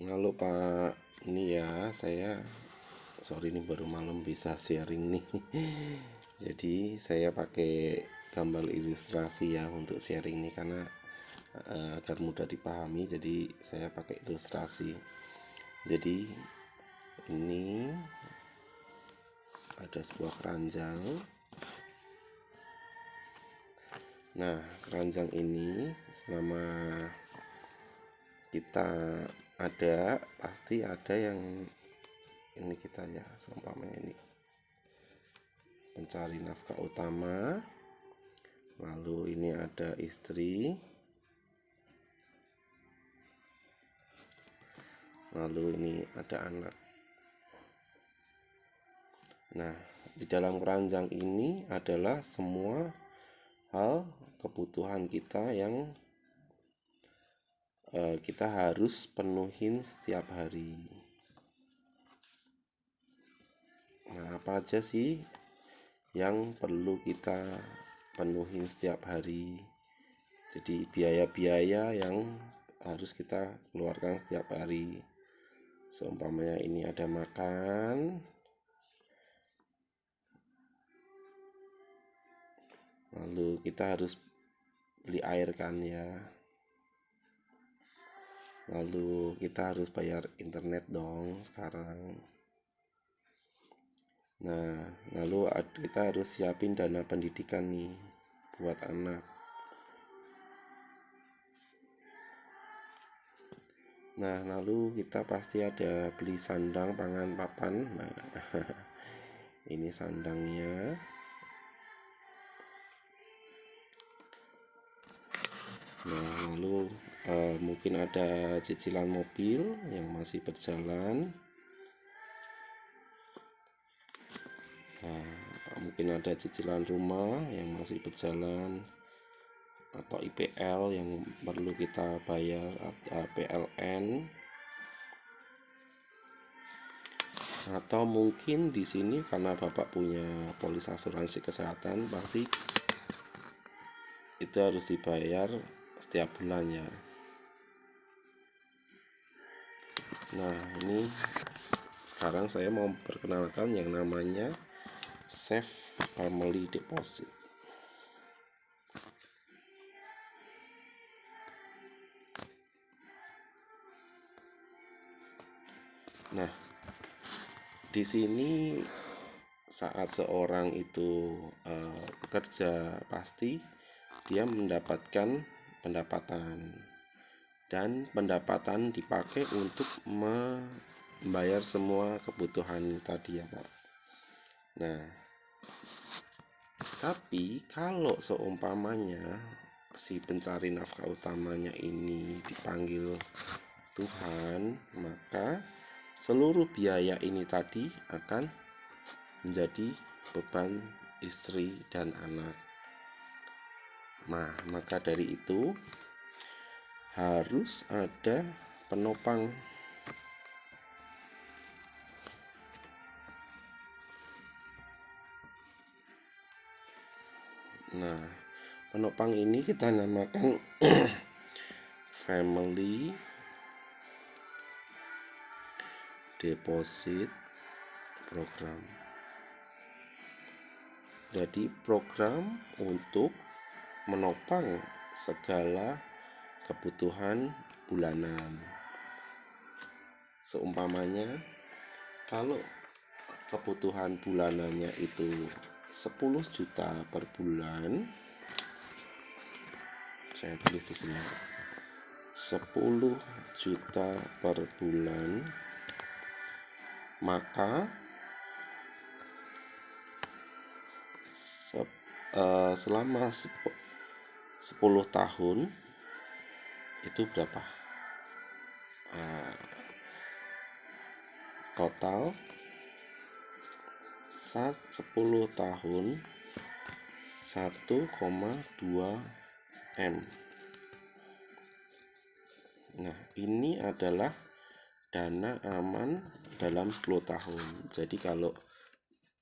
Halo Pak, ini ya saya sorry ini baru malam bisa sharing nih. Jadi saya pakai gambar ilustrasi ya untuk sharing nih karena agar mudah dipahami. Jadi saya pakai ilustrasi. Jadi ini ada sebuah keranjang. Nah, keranjang ini selama kita ada pasti ada yang ini kita ya, seumpamanya ini pencari nafkah utama, lalu ini ada istri, lalu ini ada anak. Nah, di dalam keranjang ini adalah semua hal kebutuhan kita yang kita harus penuhin setiap hari. Nah, apa aja sih yang perlu kita penuhin setiap hari? Jadi biaya-biaya yang harus kita keluarkan setiap hari. Seumpamanya ini ada makan, lalu kita harus beli air kan ya, lalu kita harus bayar internet dong sekarang. Nah, lalu kita harus siapin dana pendidikan nih buat anak. Nah, lalu kita pasti ada beli sandang, pangan, papan. Nah, ini sandangnya. Nah, lalu mungkin ada cicilan mobil yang masih berjalan. Nah, mungkin ada cicilan rumah yang masih berjalan, atau IPL yang perlu kita bayar, atau PLN, atau mungkin di sini karena Bapak punya polis asuransi kesehatan pasti itu harus dibayar setiap bulan ya. Nah, ini sekarang saya mau perkenalkan yang namanya Save Family Deposit. Nah, di sini saat seorang itu bekerja pasti dia mendapatkan pendapatan, dan pendapatan dipakai untuk membayar semua kebutuhan tadi ya Pak. Nah, tapi kalau seumpamanya si pencari nafkah utamanya ini dipanggil Tuhan, maka seluruh biaya ini tadi akan menjadi beban istri dan anak. Nah, maka dari itu harus ada penopang. Nah, penopang ini kita namakan Family Deposit Program. Jadi program untuk menopang segala kebutuhan bulanan. Seumpamanya kalau kebutuhan bulanannya itu 10 juta per bulan, saya tulis di sini 10 juta per bulan, maka selama 10 tahun itu berapa? Total 10 tahun 1,2 M. Nah, ini adalah dana aman dalam 10 tahun. Jadi kalau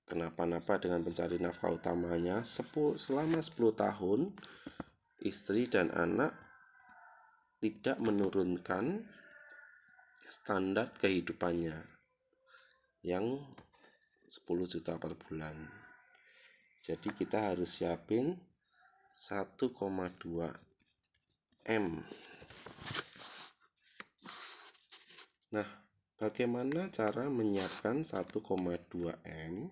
kenapa-napa dengan pencari nafkah utamanya selama 10 tahun, istri dan anak tidak menurunkan standar kehidupannya yang 10 juta per bulan. Jadi kita harus siapin 1,2 M. Nah, bagaimana cara menyiapkan 1,2 M?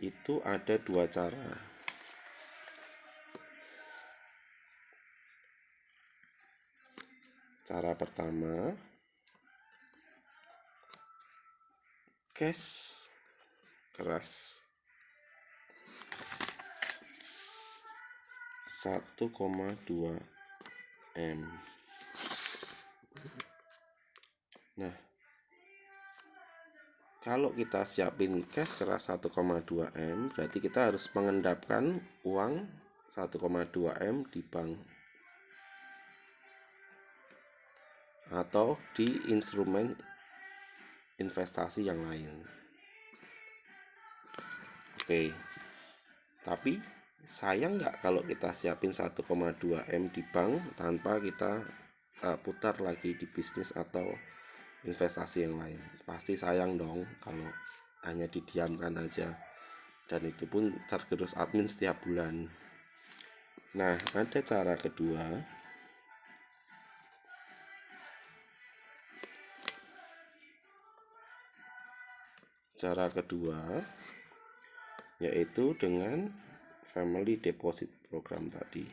Itu ada dua cara. Cara pertama, cash keras 1,2 M. Nah, kalau kita siapin cash keras 1,2 M, berarti kita harus mengendapkan uang 1,2 M di bank atau di instrumen investasi yang lain. Oke, tapi sayang nggak kalau kita siapin 1,2 M di bank tanpa kita putar lagi di bisnis atau investasi yang lain? Pasti sayang dong kalau hanya didiamkan aja, dan itu pun tergerus admin setiap bulan. Nah, ada cara kedua. Cara kedua yaitu dengan family deposit program tadi.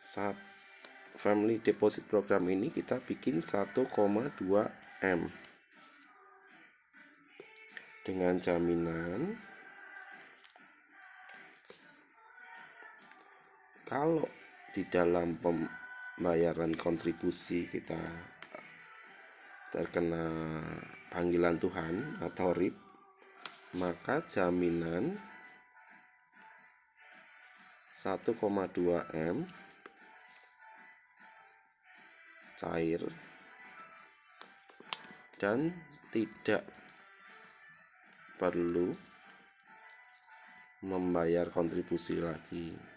Saat family deposit program ini kita bikin 1,2 M dengan jaminan kalau di dalam pembayaran kontribusi kita terkena panggilan Tuhan atau RIP, maka jaminan 1,2 M cair dan tidak perlu membayar kontribusi lagi.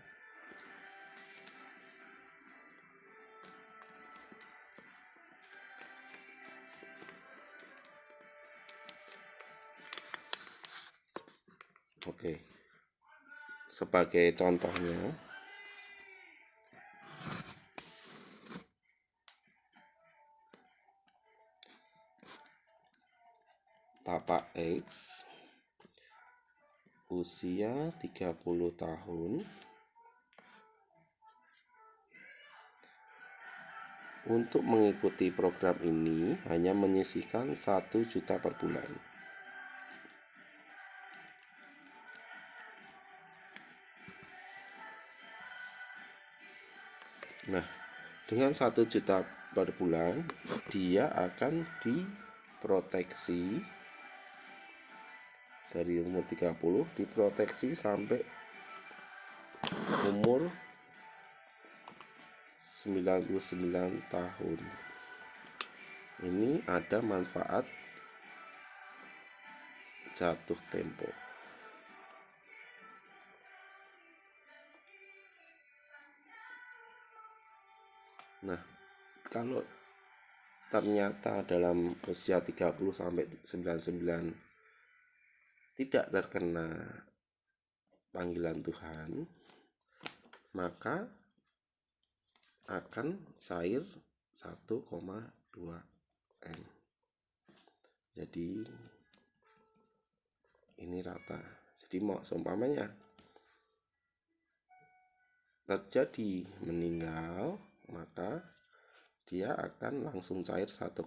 Oke, sebagai contohnya, Bapak X usia 30 tahun, untuk mengikuti program ini hanya menyisihkan 1 juta per bulan. Nah, dengan 1 juta per bulan, dia akan diproteksi dari umur 30, diproteksi sampai umur 99 tahun. Ini ada manfaat jatuh tempo. Nah, kalau ternyata dalam usia 30 sampai 99 tidak terkena panggilan Tuhan, maka akan cair 1,2 M. Jadi ini rata. Jadi mau seumpamanya terjadi meninggal, maka dia akan langsung cair 1,2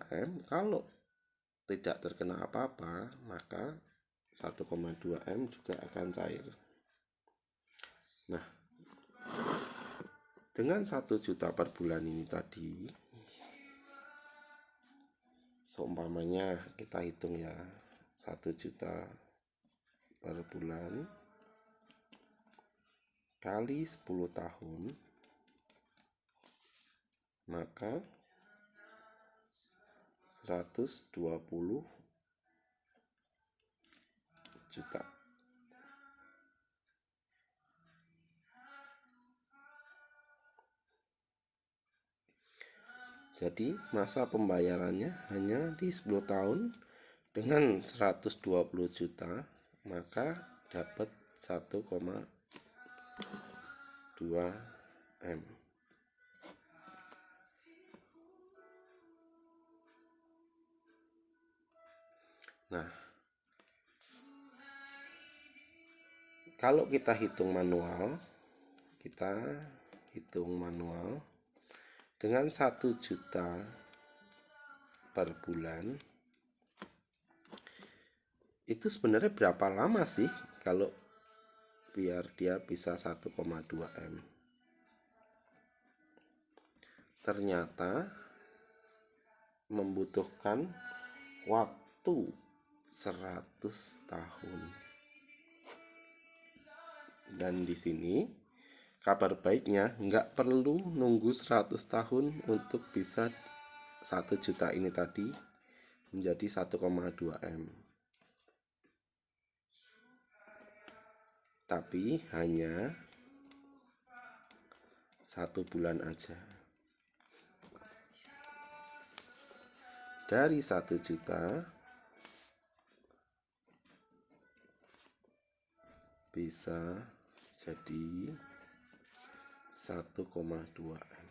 M. Kalau tidak terkena apa-apa, maka 1,2 M juga akan cair. Nah, dengan 1 juta per bulan ini tadi, seumpamanya kita hitung ya, 1 juta per bulan kali 10 tahun, maka 120 juta. Jadi masa pembayarannya hanya di 10 tahun dengan 120 juta, maka dapat 1,2 M. Nah, kalau kita hitung manual dengan 1 juta per bulan, itu sebenarnya berapa lama sih kalau biar dia bisa 1,2 M? Ternyata membutuhkan waktu 100 tahun. Dan di sini kabar baiknya nggak perlu nunggu 100 tahun untuk bisa 1 juta ini tadi menjadi 1,2 M. Tapi hanya 1 bulan aja. Dari 1 juta bisa jadi 1,2 M.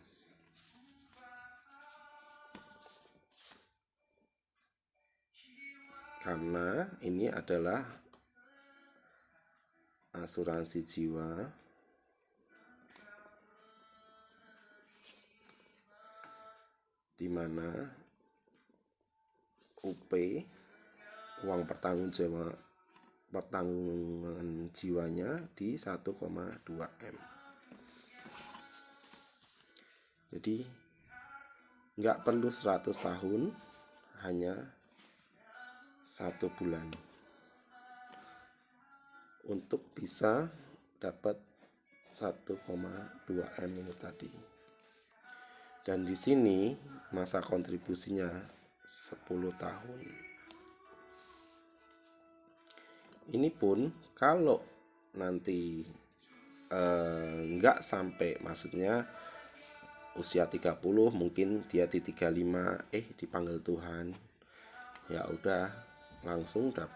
Karena ini adalah asuransi jiwa di mana UP, uang pertanggungan jiwanya di 1,2 M. Jadi nggak perlu 100 tahun, hanya 1 bulan untuk bisa dapat 1,2 M ini tadi. Dan di sini masa kontribusinya 10 tahun. Ini pun kalau nanti nggak sampai, maksudnya usia 30, mungkin dia di 35 dipanggil Tuhan, ya udah langsung dapat